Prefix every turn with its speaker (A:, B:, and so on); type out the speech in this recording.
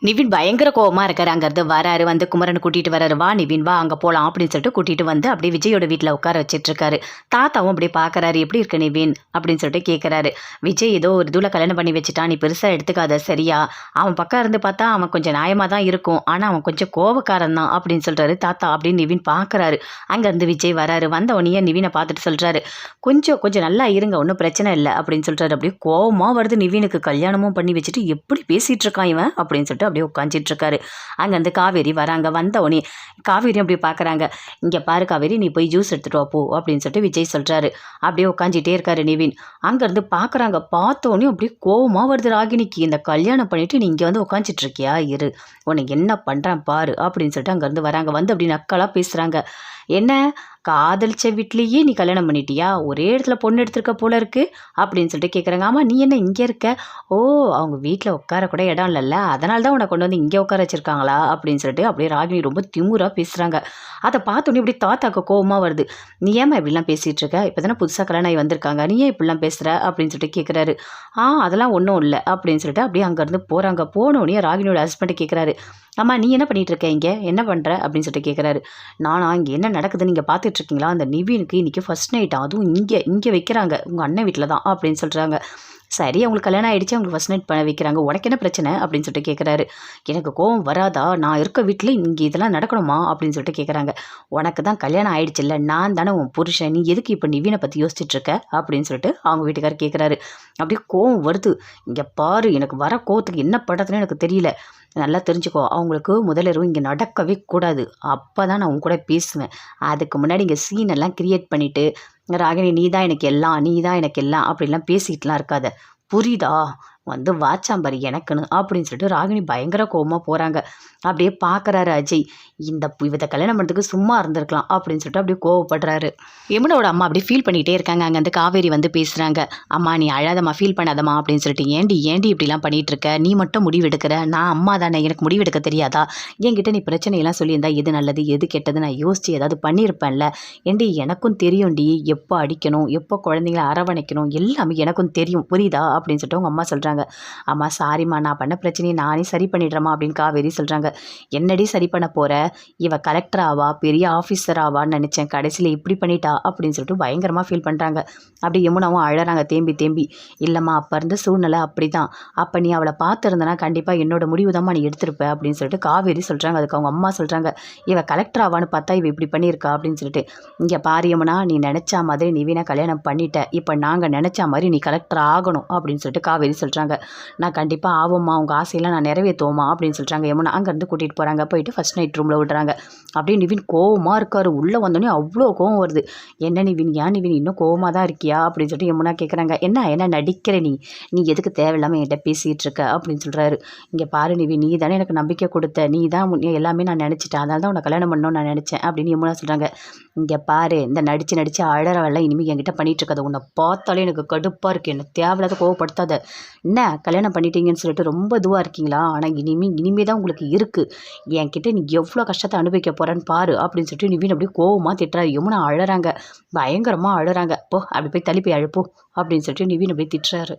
A: நிவின் பயங்கர கோவமா இருக்காரு. அங்கேருந்து வராரு. வந்து குமரனை கூட்டிட்டு வராரு. "வா நிவின் வா அங்கே போலாம்" அப்படின்னு சொல்லிட்டு கூட்டிட்டு வந்து அப்படியே விஜயோட வீட்டில் உட்கார வச்சிட்ருக்காரு. தாத்தாவும் அப்படியே பார்க்குறாரு. "எப்படி இருக்க நிவின்?" அப்படின்னு சொல்லிட்டு கேட்குறாரு. விஜய் ஏதோ ஒரு இதுல கல்யாணம் பண்ணி வச்சுட்டான். நீ பெருசாக எடுத்துக்காத சரியா? அவன் பக்கம் இருந்து பார்த்தா அவன் கொஞ்சம் நியாயமாக தான் இருக்கும். ஆனால் அவன் கொஞ்சம் கோவக்காரன் தான் அப்படின்னு சொல்கிறாரு தாத்தா. அப்படின்னு நிவின் பார்க்குறாரு. அங்கேருந்து விஜய் வராரு. வந்த உடனே நிவினை பார்த்துட்டு சொல்கிறாரு, கொஞ்சம் கொஞ்சம் நல்லா இருங்க, ஒன்றும் பிரச்சனை இல்லை அப்படின்னு சொல்கிறாரு. அப்படியே கோவமாக வருது நிவினுக்கு. கல்யாணமும் பண்ணி வச்சுட்டு எப்படி பேசிகிட்டு இருக்கான் இவன் அப்படின்னு சொல்லிட்டு அப்படியே உட்காந்துட்டு இருக்காரு. அங்கேருந்து காவேரி வராங்க. வந்த உடனே காவேரி அப்படி பார்க்குறாங்க. "இங்கே பாரு காவேரி, நீ போய் ஜூஸ் எடுத்துகிட்டு வா போ" அப்படின்னு சொல்லிட்டு விஜய் சொல்கிறாரு. அப்படியே உட்காந்துட்டே இருக்காரு நிவின். அங்கேருந்து பார்க்குறாங்க. பார்த்தோன்னே அப்படியே கோவமாக வருது ராகினிக்கு. இந்த கல்யாணம் பண்ணிவிட்டு நீ இங்கே வந்து உட்காந்துட்டு இருக்கியா, இரு உன்னை என்ன பண்ணுறான் பாரு அப்படின்னு சொல்லிட்டு அங்கேருந்து வராங்க. வந்து அப்படி நக்கலாக பேசுகிறாங்க. "என்ன காதலிச்ச வீட்லேயே நீ கல்யாணம் பண்ணிட்டியா? ஒரே இடத்துல பொண்ணு எடுத்திருக்க போல இருக்கு" அப்படின்னு சொல்லிட்டு கேட்குறாங்க. "ஆமாம், நீ என்ன இங்கே இருக்க? ஓ, அவங்க வீட்டில் உட்கார கூட இடம் இல்லைல்ல, அதனால தான் உன்னை கொண்டு வந்து இங்கே உட்கார வச்சிருக்காங்களா?" அப்படின்னு சொல்லிட்டு அப்படியே ராகினி ரொம்ப திமுறாக பேசுகிறாங்க. அதை பார்த்தோன்னே இப்படி தாத்தாக்கு கோவமாக வருது. "நீ ஏம்மா இப்படிலாம் பேசிகிட்டு இருக்க? இப்போ தானே புதுசாக கல்யாணம் ஆகி வந்திருக்காங்க, நீ ஏன் இப்படிலாம் பேசுகிற?" அப்படின்னு சொல்லிட்டு கேட்குறாரு. அதெல்லாம் ஒன்றும் இல்லை" அப்படின்னு சொல்லிட்டு அப்படியே அங்கேருந்து போகிறாங்க. போனோடனே ராகினியோட ஹஸ்பண்ட் கேட்குறாரு, "அம்மா நீ என்ன பண்ணிகிட்டு இருக்க இங்கே, என்ன பண்ணுற?" அப்படின்னு சொல்லிட்டு கேட்குறாரு. "நானா, இங்கே என்ன நடக்குதுன்னு நீங்கள் பார்த்துட்ருக்கீங்களா? அந்த நிவினுக்கு இன்றைக்கி ஃபர்ஸ்ட் நைட்டா, அதுவும் இங்கே இங்கே வைக்கிறாங்க, உங்கள் அண்ணன் வீட்டில் தான்" அப்படின்னு சொல்கிறாங்க. "சரி, அவங்களுக்கு கல்யாணம் ஆகிடுச்சு, அவங்களுக்கு ஃபர்ஸ்ட் நைட் பண்ண வைக்கிறாங்க, உனக்கு என்ன பிரச்சனை?" அப்படின்னு சொல்லிட்டு கேட்குறாரு. "எனக்கு கோவம் வராதா? நான் இருக்க வீட்டில் இங்கே இதெல்லாம் நடக்கணுமா?" அப்படின்னு சொல்லிட்டு கேட்குறாங்க. "உனக்கு தான் கல்யாணம் ஆகிடுச்சுல்ல, நான் தானே உன் புருஷன், நீ எதுக்கு இப்போ நிவினை பற்றி யோசிச்சுட்ருக்க?" அப்படின்னு சொல்லிட்டு அவங்க வீட்டுக்காரர் கேட்குறாரு. அப்படியே கோவம் வருது. "இங்கே பாரு, எனக்கு வர கோவத்துக்கு என்ன பண்ணுறதுன்னு எனக்கு தெரியல. நல்லா தெரிஞ்சுக்கோ, அவங்களுக்கு முதலிரவு இங்கே நடக்கவே கூடாது. அப்போ தான் நான் உன் கூட பேசுவேன். அதுக்கு முன்னாடி இங்கே சீன் எல்லாம் கிரியேட் பண்ணிவிட்டு, ராகினி நீ தான் எனக்கு எல்லாம், நீ தான் எனக்கு எல்லாம் அப்படிலாம் பேசிக்கிட்டுலாம் இருக்காத, புரியுதா? வந்து வாச்சாம்பாரு எனக்குன்னு" அப்படின்னு சொல்லிட்டு ராகினி பயங்கர கோவமாக போகிறாங்க. அப்படியே பார்க்குறாரு அஜய். இவதை கல்யாணம் பண்ணுறதுக்கு சும்மா இருந்திருக்கலாம் அப்படின்னு சொல்லிட்டு அப்படியே கோவப்படுறாரு. யமுனோட அம்மா அப்படி ஃபீல் பண்ணிகிட்டே இருக்காங்க. அங்கேருந்து காவேரி வந்து பேசுகிறாங்க. "அம்மா நீ அழாதம்மா, ஃபீல் பண்ணாதம்மா" அப்படின்னு சொல்லிட்டு. "ஏண்டி ஏண்டி இப்படிலாம் பண்ணிகிட்டு இருக்க? நீ மட்டும் முடிவு எடுக்கிற, நான் அம்மா தானே, எனக்கு முடிவு எடுக்க தெரியாதா? என்கிட்ட நீ பிரச்சனையெல்லாம் சொல்லியிருந்தா எது நல்லது எது கெட்டது நான் யோசித்து ஏதாவது பண்ணியிருப்பேன்ல. ஏண்டி எனக்கும் தெரியும்டி, எப்போ அடிக்கணும், எப்போ குழந்தைங்கள அரவணைக்கணும், எல்லாமே எனக்கும் தெரியும், புரியுதா?" அப்படின்னு சொல்லிட்டு அவங்க அம்மா சொல்கிறாங்க. "அம்மா சாரிம்மா, நான் பண்ண பிரச்சனையை நானே சரி பண்ணிடுறேம்மா" அப்படின்னு காவேரி சொல்கிறாங்க. "என்னடி சரி பண்ண போகிற? இவ கலெக்டர் ஆவா, பெரிய ஆஃபீஸர் ஆவான்னு நினச்சேன், கடைசியில் இப்படி பண்ணிட்டா" அப்படின்னு சொல்லிட்டு பயங்கரமாக ஃபீல் பண்ணுறாங்க. அப்படி யமுனாவும் அழறாங்க தேம்பி தேம்பி. "இல்லைம்மா, அப்போ இருந்த சூழ்நிலை அப்படி தான். அப்போ நீ அவளை பார்த்துருந்தனா கண்டிப்பாக என்னோட முடிவு தான்மா நீ எடுத்திருப்ப" அப்படின்னு சொல்லிட்டு காவேரி சொல்கிறாங்க. அதுக்கு அவங்க அம்மா சொல்கிறாங்க, "இவ கலெக்டர் ஆவான்னு பார்த்தா இவ இப்படி பண்ணியிருக்கா" அப்படின்னு சொல்லிட்டு. "இங்கே பாரு யமுனா, நீ நினச்சா மாதிரி நிவினை கல்யாணம் பண்ணிட்ட, இப்போ நாங்கள் நினச்சா மாதிரி நீ கலெக்டர் ஆகணும்" அப்படின்னு சொல்லிட்டு காவேரி சொல்கிறாங்க. "நான் கண்டிப்பாக ஆவோம்மா, உங்கள் ஆசையெல்லாம் நான் நிறைவேற்றுவோம்மா" அப்படின்னு சொல்கிறாங்க யமுனா. அங்கேருந்து கூட்டிகிட்டு போகிறாங்க. போயிட்டு ஃபர்ஸ்ட் நைட் ரூமில் விடுறாங்க. அப்படியே நிவின் கோவமாக இருக்காரு. உள்ளே வந்தோடனே அவ்வளோ கோவம் வருது. "என்ன நிவின், ஏன் நிவின் இன்னும் கோவமாக தான் இருக்கியா?" அப்படின்னு சொல்லிட்டு யமுனா கேட்குறாங்க. "என்ன என்ன நடிக்கிற நீ? நீ எதுக்கு தேவையில்லாமல் என்கிட்ட பேசிகிட்டு இருக்க?" அப்படின்னு சொல்கிறாரு. "இங்கே பாரு நிவின், நீ தானே எனக்கு நம்பிக்கை கொடுத்த, நீ தான் எல்லாமே நான் நினச்சிட்டேன், அதனால தான் உன்னை கல்யாணம் பண்ணணும்னு நான் நினச்சேன்" அப்படின்னு யமுனா சொல்கிறாங்க. "இங்கே பாரு, இந்த நடித்து நடித்து அழறவெல்லாம் இனிமேல் என்கிட்ட பண்ணிகிட்டு இருக்காது, உன்னை பார்த்தாலே எனக்கு கடுப்பாக இருக்குது, என்னை தேவையில்லாத கோவப்படுத்தாத. என்ன கல்யாணம் பண்ணிட்டீங்கன்னு சொல்லிட்டு ரொம்ப இதுவாக இருக்கீங்களா? ஆனால் இனிமே தான் உங்களுக்கு இருக்குது, என்கிட்ட நீ எவ்வளோ கஷ்டத்தை அனுபவிக்க போகிறேன்னு பாரு" அப்படின்னு சொல்லிட்டு நிவின் அப்படியே கோவமாக திட்டுறாரு. யமுனா அழறாங்க, பயங்கரமாக அழறாங்க. "போ, அப்படி போய் தள்ளி போய் அழுப்போ" அப்படின்னு சொல்லிட்டு நிவின் அப்படியே திட்டுறாரு.